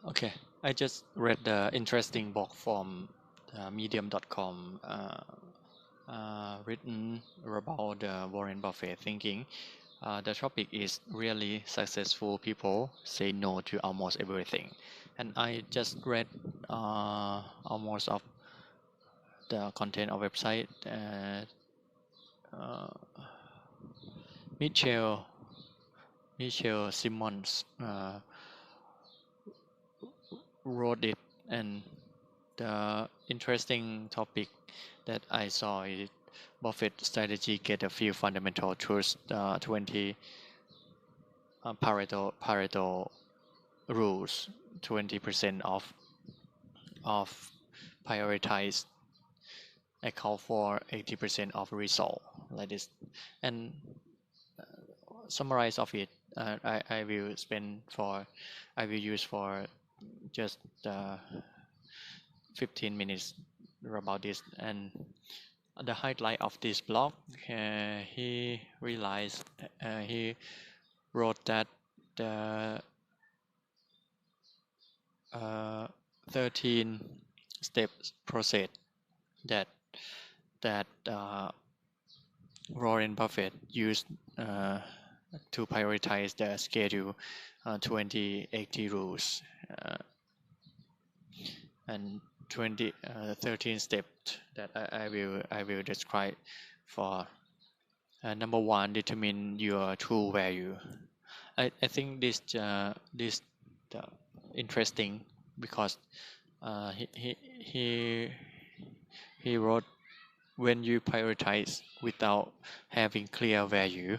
Okay, I just read the interesting book from medium.com written about Warren Buffett thinking. The topic is really successful people say no to almost everything. And I just read almost of the content of website. Uh, Michelle Michelle Simmons wrote it, and the interesting topic that I saw is Buffett strategy get a few fundamental truths. 20 Pareto rules. 20% of prioritized account for 80% of result, like this. And summarize of it, I will spend for I will use for just 15 minutes about this. And the highlight of this blog, he realized he wrote that the 13 steps process that that Warren Buffett used to prioritize the schedule 2080 rules, and 13 steps that I will describe for. Number one, determine your true value. I think this interesting because he wrote, when you prioritize without having clear value,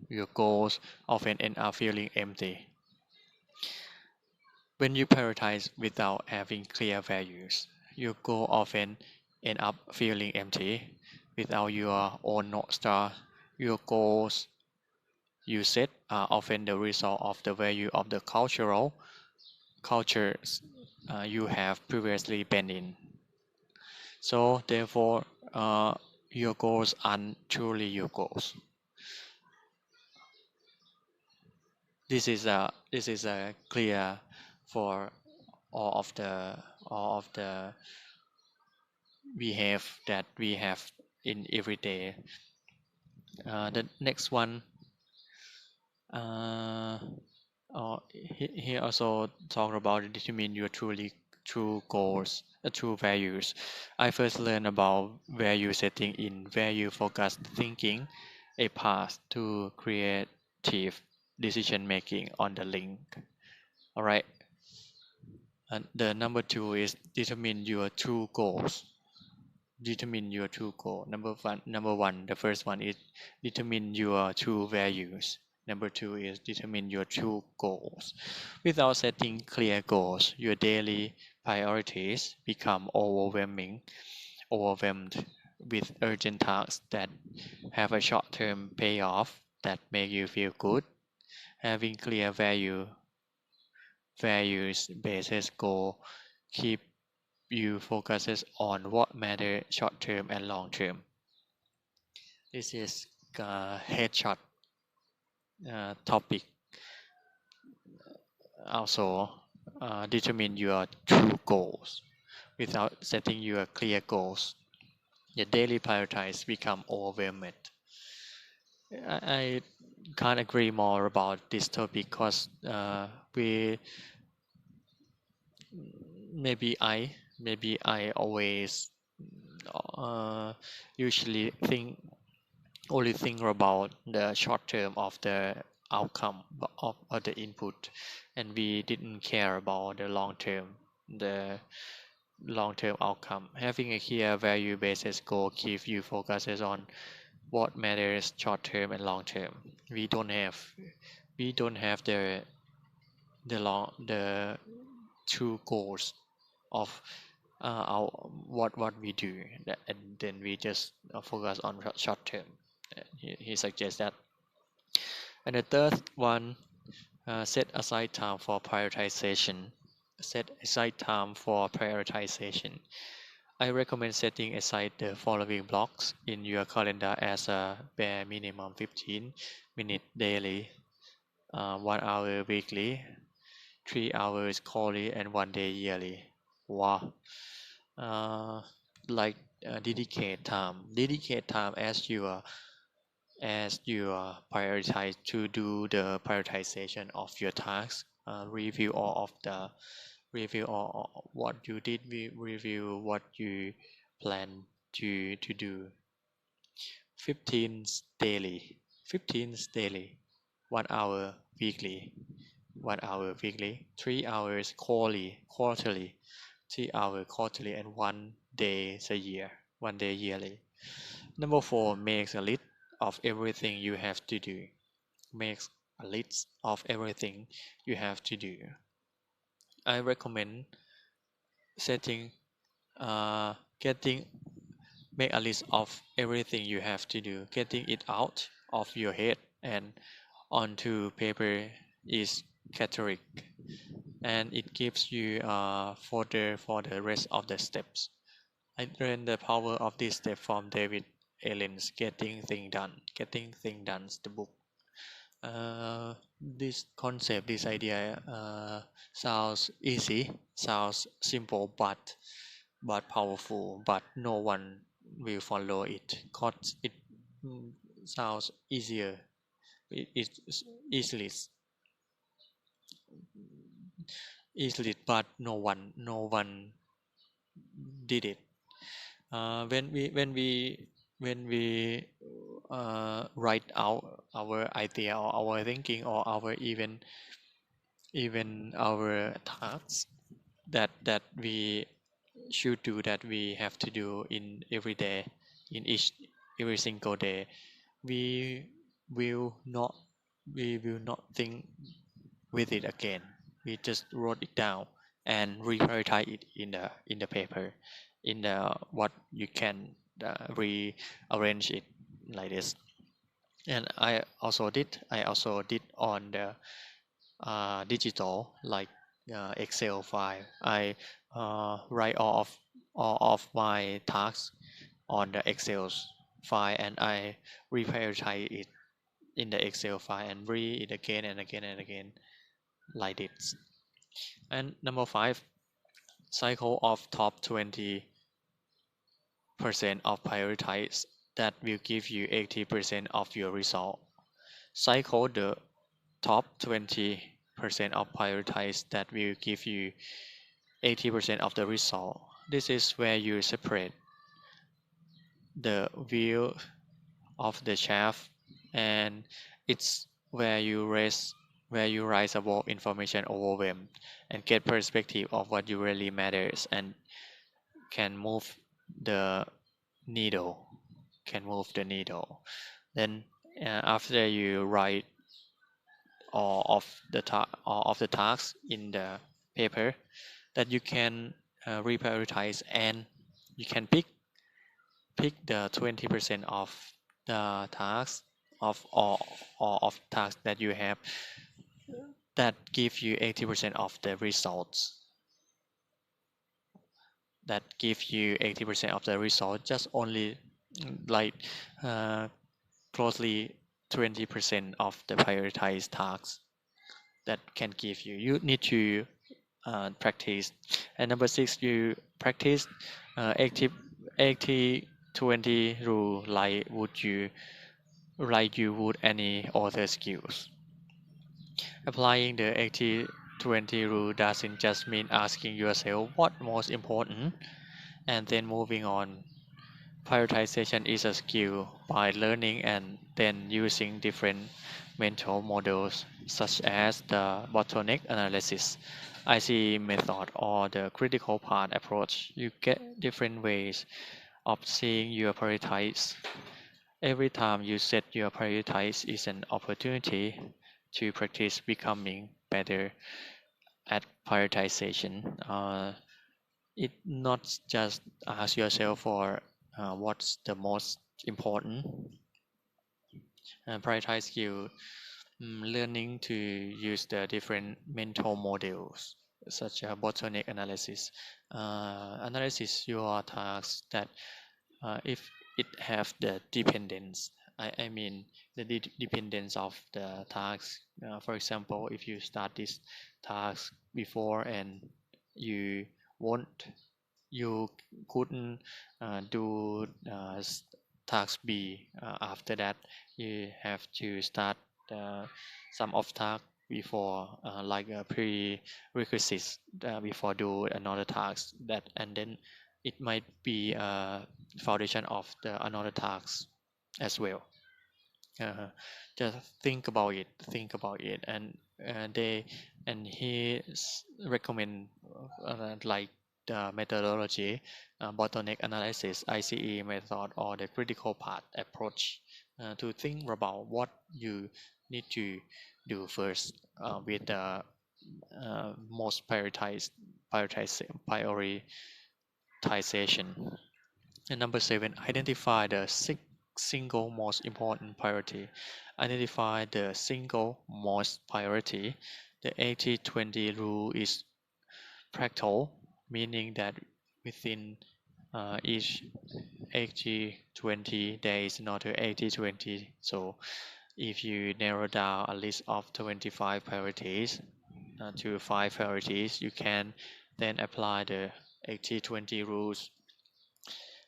your goals often end up feeling empty. When you prioritize without having clear values, your goal often end up feeling empty. Without your own North Star, your goals you set are often the result of the value of the cultures you have previously been in. So therefore, your goals aren't truly your goals. This is a clear for all of the behave that we have in every day. The next one, he also talked about determine your true goals, true values. I first learned about value setting in value focused thinking, a path to creative decision making on the link. All right. And the number two is determine your true goals. Determine your true goal. Number one, the first one is determine your true values. Number two is determine your true goals. Without setting clear goals, your daily priorities become overwhelmed with urgent tasks that have a short-term payoff that make you feel good. Having clear values-based goal keep you focuses on what matter short term and long term. This is a headshot topic. Also, determine your true goals. Without setting your clear goals, your daily priorities become overwhelmed. I can't agree more about this topic because we maybe I always uh, usually only think about the short term of the outcome of the input, and we didn't care about the long term outcome. Having a clear value based goal keeps you focuses on what matters short term and long term. We don't have the true goals of our what we do, and then we just focus on short term. He suggests that. And the third one, set aside time for prioritization. Set aside time for prioritization. I recommend setting aside the following blocks in your calendar as a bare minimum: 15 minutes daily, 1 hour weekly, 3 hours quarterly, and 1 day yearly. Wow. Uh, like dedicate time as you prioritize to do the prioritization of your tasks. Review all what you did. Review what you plan to do. 15 daily. 15 daily. 1 hour weekly. 1 hour weekly. 3 hours quarterly. 3 hour quarterly, and 1 day a year. 1 day yearly. Number four, makes a list of everything you have to do. Makes a list of everything you have to do. I recommend setting, getting, make a list of everything you have to do. Getting it out of your head and onto paper is cathartic, and it gives you fodder for the rest of the steps. I learned the power of this step from David Allen's Getting Things Done. Getting Things Done, the book. This concept, this idea sounds easy, sounds simple, but powerful. But no one will follow it. Cause it mm, sounds easier. It's easily, but no one did it. When we write out our idea or our thinking or our even our tasks that we should do, that we have to do in every day, in each every single day, we will not we will not think with it again. We just wrote it down and reprioritize it in the paper, in the what you can rearrange it like this. And I also did on the digital, like Excel file. I write all of my tasks on the Excel file, and I reprioritize it in the Excel file and read it again and again and again like this. And number five, cycle of top 20% of priorities that will give you 80% of your result. Cycle the top 20% of priorities that will give you 80% of the result. This is where you separate the wheel of the shaft, and it's where you rise above information overwhelm and get perspective of what you really matters, and can move the needle then after you write all of the tasks in the paper, that you can reprioritize, and you can pick the 20% of the tasks of all of tasks that you have that give you 80% of the results, just only like closely 20% of the prioritized tasks that can give you need to practice. And number six, you practice active 80-20 rule like you would any other skills. Applying the 80-20 rule doesn't just mean asking yourself what most important and then moving on. Prioritization is a skill by learning and then using different mental models such as the bottleneck analysis, IC method, or the critical path approach. You get different ways of seeing your priorities. Every time you set your priorities is an opportunity to practice becoming better at prioritization. It not just ask yourself for what's the most important, and prioritize skill, learning to use the different mental models such as bottleneck analysis, analysis your tasks that if it have the dependence I mean the dependence of the task. For example, if you start this task before and you won't you couldn't do task B after that, you have to start uh, some of task before, like a prerequisite before do another task that, and then it might be a foundation of the another task as well. uh, just think about it, and they and he recommend like the methodology, bottleneck analysis, ICE method, or the critical path approach, to think about what you need to do first, with the most prioritization. And number seven, identify the single most important priority. Identify the single most priority. The 80-20 rule is practical, meaning that within each 80-20 there is another 80-20. So if you narrow down a list of 25 priorities to 5 priorities, you can then apply the 80-20 rules,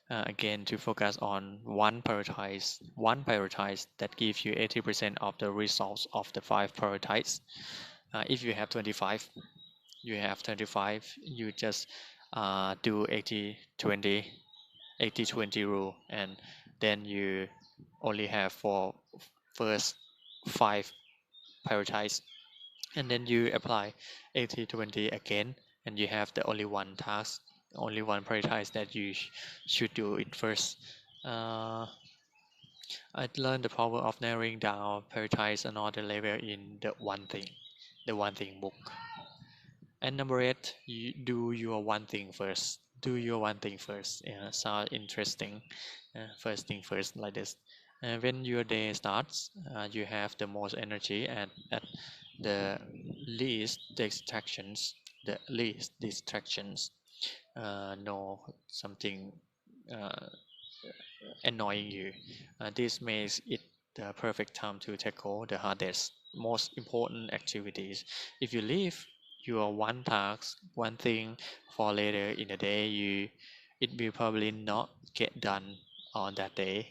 again, to focus on one prioritize that gives you 80% of the results of the 5 prioritize. If you have 25, you just do 80-20 rule, and then you only have for first 5 prioritize, and then you apply 80-20 again, and you have the only one task, only one prioritize that you should do it first. uh, I learned the power of narrowing down prioritize another level in the one thing book. And number eight, you do your one thing first. Do your one thing first. Yeah, sound interesting. First thing first, like this. When your day starts, you have the most energy and at the least distractions. The least distractions. Know something uh, annoying you. This makes it the perfect time to tackle the hardest, most important activities. If you leave your one task, one thing for later in the day, it will probably not get done on that day.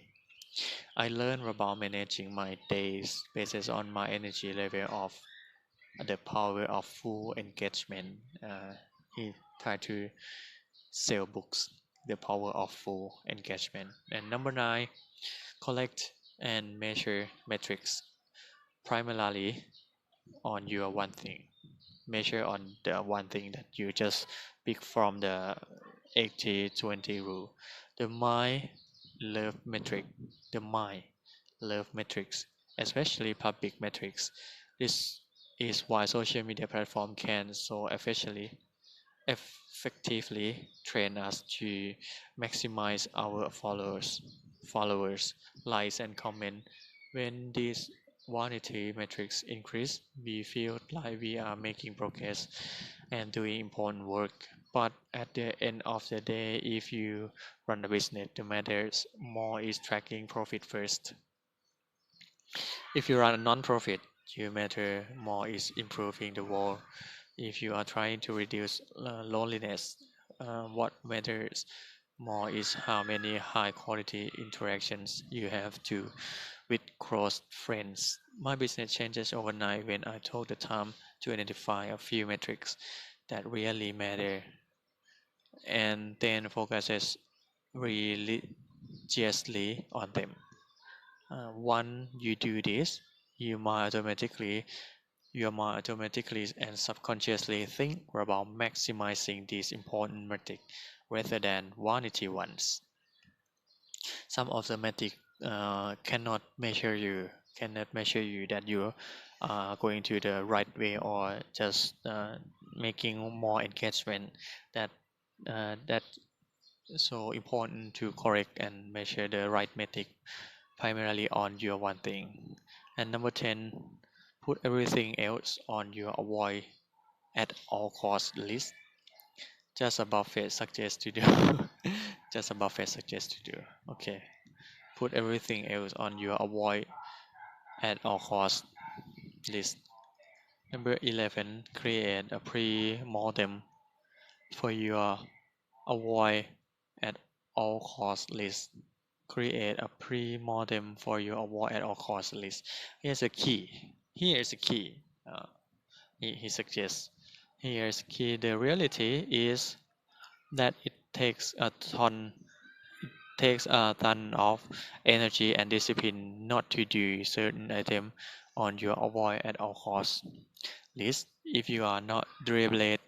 I learned about managing my days based on my energy level of the power of full engagement. He tried to sell books, the power of full engagement. And number nine, collect and measure metrics primarily on your one thing. Measure on the one thing that you just pick from the 80-20 rule. The my love metric, the my love metrics, especially public metrics. This is why social media platform can so effectively train us to maximize our followers, likes, and comment. When these vanity metrics increase, we feel like we are making progress and doing important work. But at the end of the day, if you run a business, the matters more is tracking profit first. If you run a non-profit, you matter more is improving the world. If you are trying to reduce loneliness, what matters more is how many high quality interactions you have to with close friends. My business changes overnight when I took the time to identify a few metrics that really matter and then focuses religiously on them. Once you do this, you might automatically and subconsciously think about maximizing these important metrics rather than vanity ones. Some of the metrics cannot measure you that you are going to the right way or just making more engagement. That so important to correct and measure the right metric primarily on your one thing. And number 10, put everything else on your avoid at all cost list. Just a Buffett suggests to do. Just a Buffett suggests to do. Okay. Put everything else on your avoid at all costs list. Number 11. Create a pre-mortem for your avoid at all costs list. Create a pre-mortem for your avoid at all costs list. Here's a key. Here is a key. He suggests. Here's key. The reality is that it takes a ton of energy and discipline not to do certain item on your avoid at all costs list. If you are not deliberate,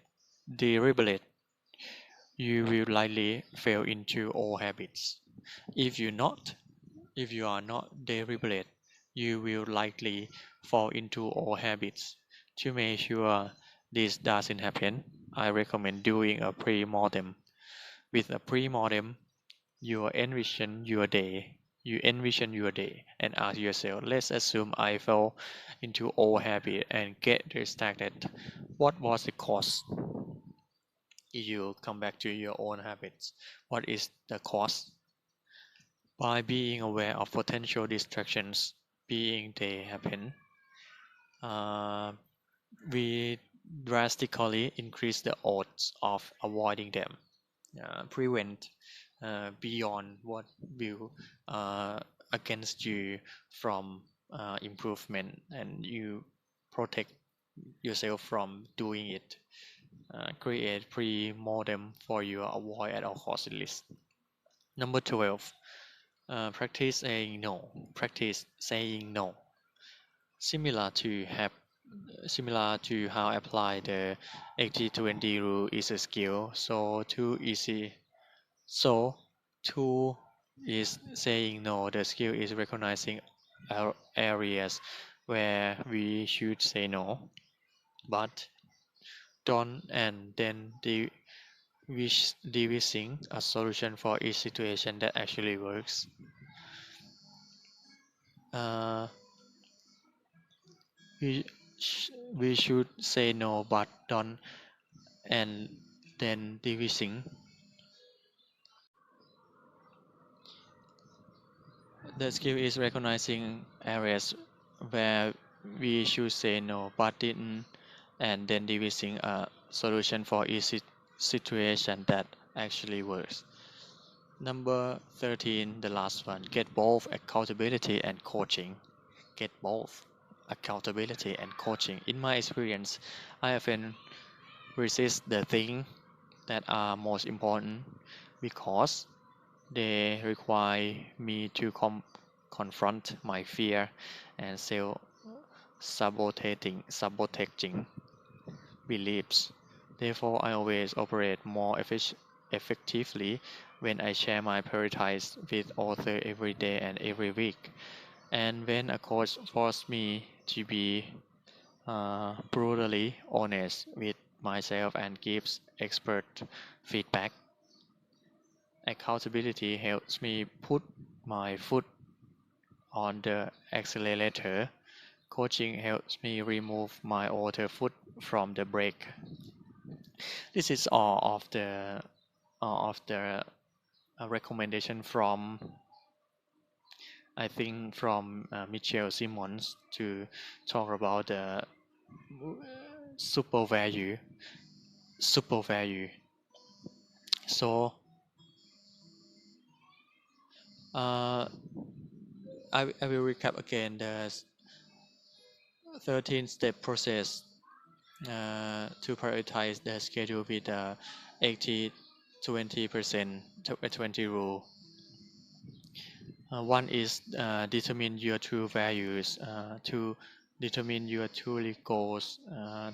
you will likely fail into old habits. If you not, if you are not deliberate, you will likely fall into old habits. To make sure this doesn't happen, I recommend doing a pre-mortem. With a pre-mortem, you envision your day. You envision your day and ask yourself, let's assume I fell into old habit and get distracted. What was the cause? If you come back to your own habits, what is the cause? By being aware of potential distractions, being they happen, uh, we drastically increase the odds of avoiding them. Prevent beyond what will against you from improvement, and you protect yourself from doing it. Create pre-mortem for your avoid at all costs list. Number 12. Practice saying no. Practice saying no. Similar to have Similar to how apply the 80-20 rule is a skill, so too is saying no. The skill is recognizing our areas where we should say no, but don't, and then devising a solution for each situation that actually works. Uh, we we should say no, but don't, and then devising. The skill is recognizing areas where we should say no but didn't, and then devising a solution for each situation that actually works. Number 13, the last one, get both accountability and coaching. Get both accountability and coaching. In my experience, I often resist the things that are most important because they require me to confront my fear and sabotaging beliefs. Therefore, I always operate more effectively when I share my priorities with author every day and every week. And when a coach forces me to be brutally honest with myself and gives expert feedback, accountability helps me put my foot on the accelerator. Coaching helps me remove my other foot from the brake. This is all of the recommendation from, I think, from Michelle Simmons to talk about the super value. Super value. So uh, I will recap again the 13-step process to prioritize the schedule with the 80-20% 20 rule. One is determine your true values. Two, determine your true goals.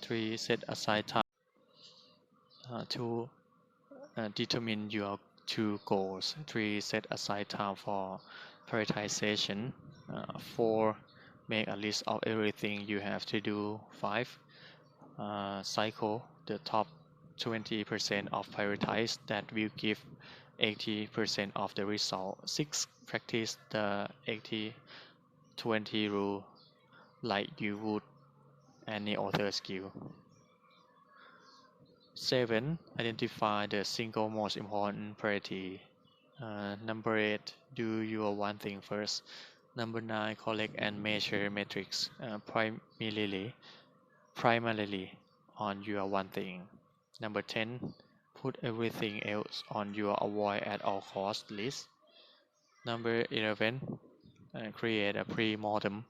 Three, set aside time to determine your true goals. Three, set aside time for prioritization. Four, make a list of everything you have to do. Five, cycle the top 20% of priorities that will give 80% of the result. 6. Practice the 80-20 rule like you would any other skill. 7. Identify the single most important priority Number 8, do your one thing first. Number 9, collect and measure metrics primarily on your one thing. Number 10, put everything else on your avoid at all cost list. Number 11, create a pre-mortem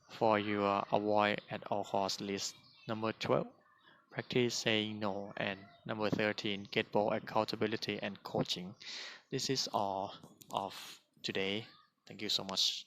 for your avoid at all cost list. Number 12, practice saying no. And number 13, get both accountability and coaching. This is all of today. Thank you so much.